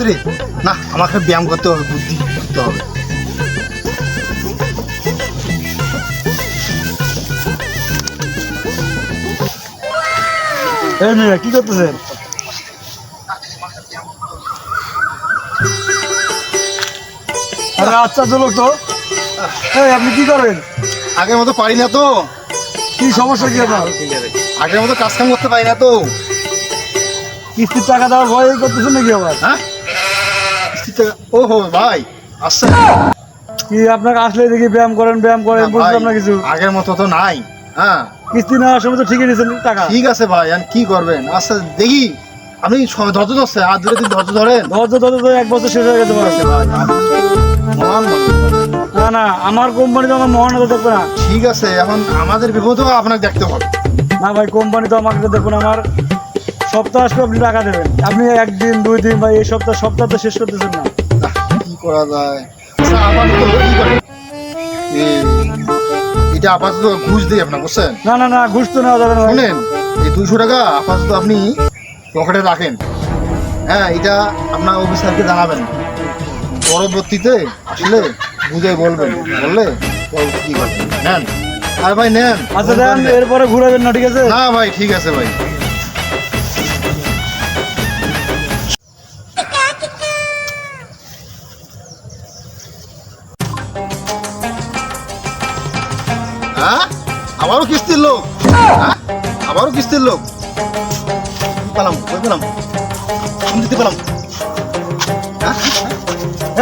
রে, না আমাকে ব্যায়াম করতে হবে, বুদ্ধি করতে হবে। এই মেয়ে কি করতেছেন? আরে আচ্ছা চলো তো। এই আপনি কি করেন? আগের মতো পারি না তো। কি সমস্যা কি আপনার? আগের মতো কাজ কাম করতে পারি না তো। কিস্তির টাকা দেওয়ার ভয় করতেছেন নাকি আবার? হ্যাঁ, ও হো ভাই আসছে। কি আপনাকে আসলে দেখি ব্যায়াম করেন বুঝলাম না কিছু। আগের মতো তো নাই। হ্যাঁ, কিস্তি নেওয়ার সময় তো ঠিকই নিয়েছেন টাকা। ঠিক আছে ভাই, আর কি করবেন? আচ্ছা দেখি, আপনি ধৈর্য ধরছে, আর ধরে দিন ধৈর্য ধরেন। ধৈর্য এক বছর শেষ হয়ে গেছে ভাই। মহান মানুষ। না না, আমার কোম্পানি তো আমার মহান হতে দেখবে না। ঠিক আছে, এখন আমাদের বিপদেও আপনাকে দেখতে হবে। না ভাই, কোম্পানি তো আমাকে দেখুন, আমার সপ্তাহ আসবে আপনি টাকা দেবেন। আপনি একদিন 2 দিন ভাই, এই সপ্তাহ তো শেষ করতেছেন না। কি করা যায়? আচ্ছা আপাতত কি করেন? এটা আপাতত ঘুষ দিই আপনার, বুঝছেন? না না না, ঘুষ তো নেওয়া যাবে না ভাই। শুনেন, এই 200 টাকা আপাতত আপনি পকেটে রাখেন। হ্যাঁ, এটা আপনার অফিসারকে জানাবেন, পরবর্তীতে আসলে বুঝে বলবেন, বললে কি করবেন। নেন, আর ভাই নেন। আচ্ছা দেন, এরপরে ঘুরাবেন না, ঠিক আছে? না ভাই, ঠিক আছে ভাই। হ্যাঁ, আবারও কিস্তির লোক। হ্যাঁ, আবারও কিস্তির লোক। পেলাম দিতে পেলাম।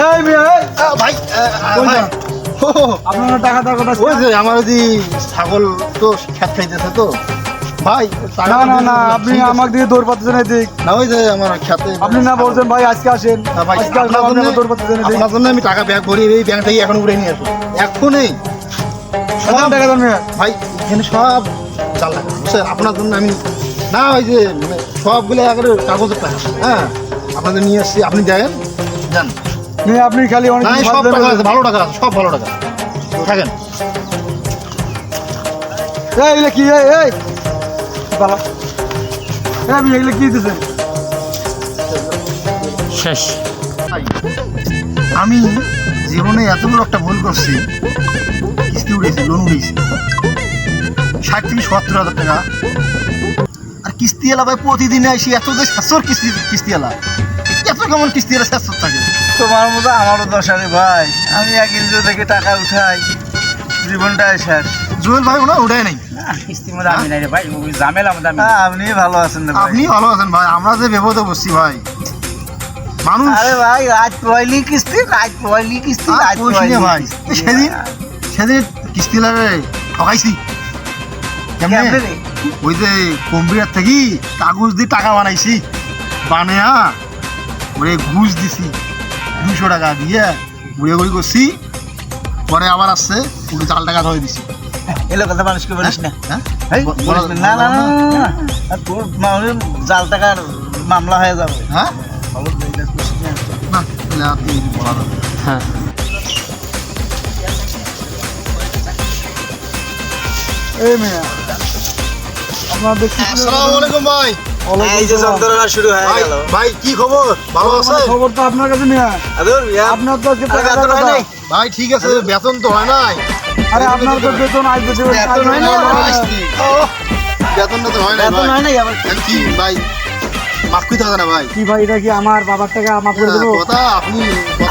এই মেয়ে, এই, ভাই কই ভাই, যান? আপনার টাকা দেওয়ার কথা ওই যে আমার ওই ছাগল তো খেত খাইতেছে তো ভাই। না না না, আপনি আমাকে দিয়ে দৌড় পাচ্ছেন এদিক। না, ওই যে আমার খেতে আপনি না বলছেন ভাই আজকে আসেন, না ভাই, আজকে আসলে আপনি আমার দৌড় পাচ্ছেন এদিক। আপনার জন্য আমি টাকা ব্যাগ ভরি, এই ব্যাংক থেকে এখন উড়ে নিয়ে আসবো এখনই। সব টাকা দেন মেয়ে। ভাই এখানে সব জাল লাগা, বুঝছেন? আপনার জন্য আমি, না ওই যে মানে সবগুলো একেবারে কাগজের টাকা। হ্যাঁ, আপনাদের নিয়ে আসছি, আপনি দেন যান। মেয়ে আপনি খালি অনেক না, কিছু সব ভাবলেন। টাকা আছে, ভালো টাকা আছে, সব ভালো টাকা থাকেন। এই এগুলো কি? এই বাবা, আপনি এগুলো কি দিতেছেন? শেষ। আমি জীবনে এত বড় একটা ভুল করছি, কিস্তি উঠেছি, লোন উঠেছি 60 থেকে 70 হাজার টাকা। আর কিস্তি এলা ভাই প্রতিদিনে আসি, এত যে শেষর কিস্তি এলা, এত কেমন কিস্তি এলা শেষর থাকে? তোমার মতো আমারও দশা রে ভাই। আমি এক ইঞ্চি থেকে টাকা উঠাই, জীবনটাই শেষ। জুয়েল ভাই ওনা উঠায় নাই। কিস্তির মধ্যে আমি নাই রে ভাই, ওই ঝামেলা মধ্যে আমি। আপনি ভালো আছেন রে ভাই? আপনি ভালো আছেন ভাই, আমরা যে বিপদে বসছি ভাই। মানুষ আরে ভাই, আজ পয়লি কিস্তি, আজ পয়লি কিস্তি, আর আজ কইস পয়লি না ভাই। কিস্তি। সেদিন কিস্তি লাগে ঠকাইছি। কেমনে? কেমনে রে? ওই যে কম্পিউটার থেকে কাগজ দিয়ে টাকা বানাইছি, বানায়া ওরে ঘুষ দিছি 200 টাকা দিয়ে ঘুরে করছি। পরে আবার আসছে, ওকে জাল টাকা ধরে দিছি। এলো কথা মানুষকে বলিস না। হ্যাঁ, এই, বলিস না। না না না, না। আর তোর মানুষের জাল টাকার মামলা হয়ে যাবে। হ্যাঁ, না তাহলে আপনি বলা যাবে। হ্যাঁ, এই মেয়ে আপনার দেখছি আসসালামু আলাইকুম ভাই। এই যে যন্ত্রণা শুরু হয়ে ভাই, গেল। ভাই কি খবর? ভালো আছেন? খবর তো আপনার কাছে নিয়ে। আদর ইয়া, আপনার তো আজকে আরে টাকা বেতন হয় দেওয়ার নাই? কথা। ভাই ঠিক আছে, বেতন তো হয় নাই। আরে আপনার তো বেতন আসবে, বেতন হয় না? বেতন তো হয় নাই বেতন ভাই। হয় নাই আবার। এখন কি ভাই, মাফ করতে হবে না ভাই। কি ভাই, এটা কি আমার বাবার টাকা মাফ করে দেবো? কথা আপনি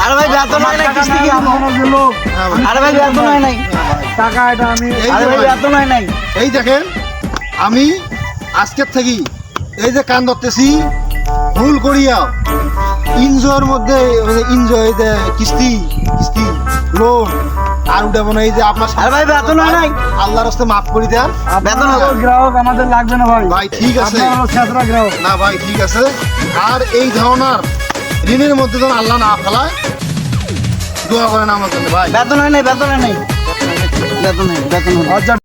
আরে ভাই বেতন হয় নাই, কিস্তি কি আমার? আমার গেল হ্যাঁ ভাই। আরে ভাই বেতন হয় নাই। টাকা, এটা আমি এই আরে যে ভাই ভাই, বেতন হয় নাই। এই দেখেন, আমি আজকের থেকে এই যে কান ধরতেছি, ভুল করিয়া ইনজয়ের মধ্যে ইনজয় কিস্তি লোন আর উঠাবো না। এই যে আপনার আরে ভাই বেতন হয় নাই। আল্লাহর রাস্তায় মাফ করে দেন বেতন আপনার হবে। গ্রাহক আমাদের লাগবে না ভাই। ভাই। ঠিক আছে, আপনার হলো ছেঁচড়া গ্রাহক। না ভাই ঠিক আছে। আর এই ধরনের ঋণের মধ্যে যেন আল্লাহ না ফেলায়, দোয়া করেন আমার জন্য ভাই। বেতন হয় নাই, বেতন হয় নাই। বেতন হয় নাই, বেতন হয় নাই। আচ্ছা